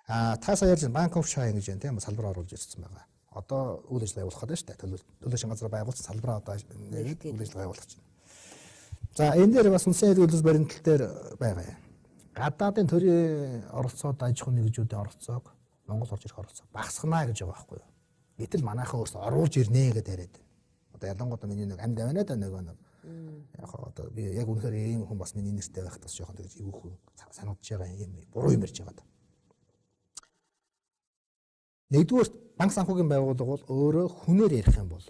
Та сая ярьж банк оф China гэж байна тийм салбар оруулж ирсэн байгаа. Одоо үйл ажиллагаа явуулах гэдэг шүү дээ. Төлөвшин газар байгуулсан салбараа одоо нэгээд үйл ажиллагаа явуулах чинь. За энэ дээр бас үндсэн хэлбэлс баримтал дээр байгаа юм. Гадаадын төрийн оролцоод аж ахуйн нэгжүүдийн оролцоог Монгол орж ирэх оролцоо багасгана гэж байгаа байхгүй юу. Гэтэл манайхан өөрсдөө оруулж ирнэ гэдээ яриад байна. Одоо ялангуяа миний нэг амьд байна да нэг яг одоо би яг үнэхээр ийм хүн бас миний нэртэй байх тас жоохон тэгж ивүүхэн санагдаж байгаа юм буруу юм ярьж байгаа. Нэгдүгээр банк санхүүгийн байгууллага бол өөрөө хүнээр ярих юм бол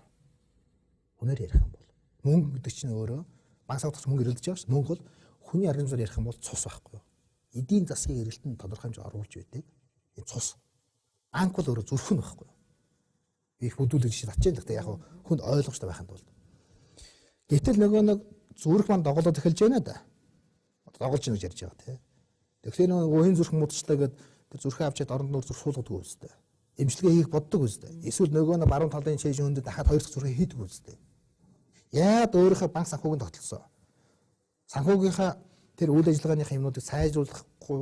мөнгө гэдэг чинь өөрөө банк санхүүгч мөнгө ирэлдэж байгаа ш. Мөнгө бол хүний аргамжаар ярих юм бол цус байхгүй юу. Эдийн засгийн эрэлтэнд тодорхой хэмжээ оруулж байдаг. Энэ цус. Банк бол өөрөө зүрх нь байхгүй юу. Их бүдүүлж шил ачаал гэхдээ яг хүнд ойлгомжтой байхын тулд. Гэтэл нөгөө нэг зүрх маань доголоод эхэлж байна да. Доголж ийн гэж ярьж байгаа тийм. Тэгэхээр нөгөө хин зүрх муудчлаа гэдэг тэр зүрхээ авчиад оронд нуур зүрх суулгадаг үстэй. Эмчилгээ хийх боддог үстэй. Эсвэл нөгөө нэг баруун талын шийшин хөндөд дахиад хоёр дахь зүрхээ хийдэг үстэй. Яад өөрийнхөө банк санхүүгийн тогтолцоо. Санхүүгийнхаа тэр үйл ажиллагааныхаа юмнуудыг сайжруулахгүй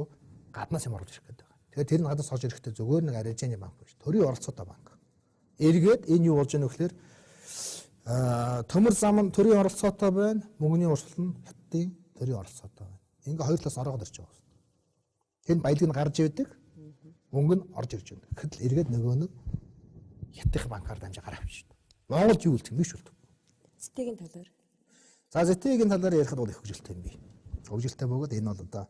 гаднаас юм оруулж ирэх гэдэг байгаа. Тэгэхээр тэр нь гаднаас орж ирэхдээ зөвхөн нэг арилжааны банк биш. Төрийн оролцоотой банк. Эргээд энэ юу болж байгаа нөхлөөр төмөр зам нь төрийн оролцоотой байна. Мөнгөний урсгал нь хятадын төрийн оролцоотой байна. Ингээ хоёр талаас ороод ирж байгаа. Тэр баялаг нь гарч ирэдэг. Мөнгө нь орж ирж байна. Гэтэл эргээд нөгөө нэг хятадын банкаар дамжаа гараа авчихна. Монголд юу үлдэх юм биш үлдэх. Зэтэйгийн талаар. За зэтэйгийн талаар ярихад бол их хөвгөлтэй юм би. Хөвгөлтэй бөгөөд энэ бол одоо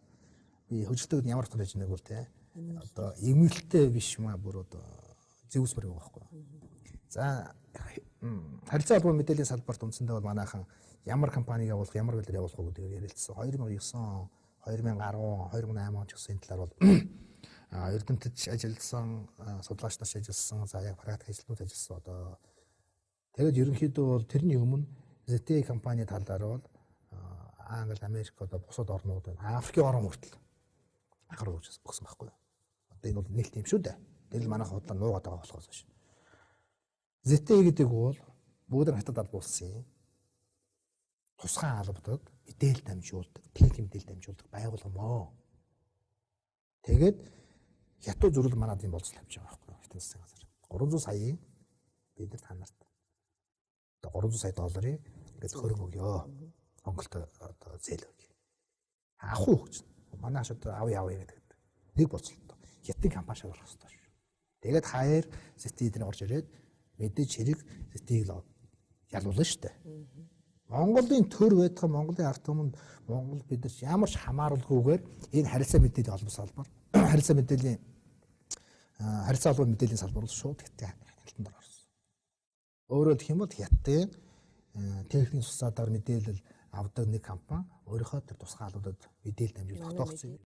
би хөвгөлтэйг ямар утгаар хийж нэг бол те. Одоо эмгэлтэй биш маа бүр одоо зэвсмэр байгаа байхгүй. За харилцаа холбоо мэдээллийн салбарт үндсэндээ бол манайхан ямар компаниг явуулах, ямар билээр явуулах вэ гэдгээр ярилцсан. 2009, 2010, 2008 он ч гэсэн энэ талаар бол эрдэмтэд ажилласан, судлаач нар ажилласан, за яг практик ажилтнууд ажилласан одоо тэгээд ерөнхийдөө бол тэрний өмнө ZTE компани талаар бол Англи, Америк одоо бусад орнууд байна. Африкийн орон хүртэл анхаарал өгсөн байхгүй юу. Одоо энэ бол нэлт юм шүү дээ. Тэр л манайхан худлаа нуугаад байгаа болохоос биш. ZTE гэдэг бол бүгд хятад албан улсын тусгай албадаг мэдээлэл дамжуулдаг, техник мэдээлэл дамжуулдаг байгууллага. Тэгээд хятад зүрэл манад юм болцол тавьж байгаа байхгүй юу. Хятад засгийн газар 300 саяын бид нар та нарт одоо 300 сая долларын ингээд хөрөнгө өгөө. Монголд одоо зээл өгье. Авах уу гэж. Манай хашаад авъя гэдэг. Нэг болцолтой. Хятадын компани шалгах хэрэгтэй шүү. Тэгээд хаяар ZTE дээр орж ирээд мэдээж хэрэг ZTE-г ялуулна шүү дээ. Монголын төр байдаг Монголын ард түмэнд Монгол бид нар ямар ч хамааруулгүйгээр энэ харилцаа мэдээллийн холбоо салбар харилцаа мэдээллийн харилцаа холбоо мэдээллийн салбар бол шууд хятадын хяналтанд орсон. Өөрөөр хэлэх юм бол хятадын техникийн тусаадаар мэдээлэл авдаг нэг компани өөрийнхөө тэр тусгай албадад мэдээлэл дамжуулах тогтоогцсон.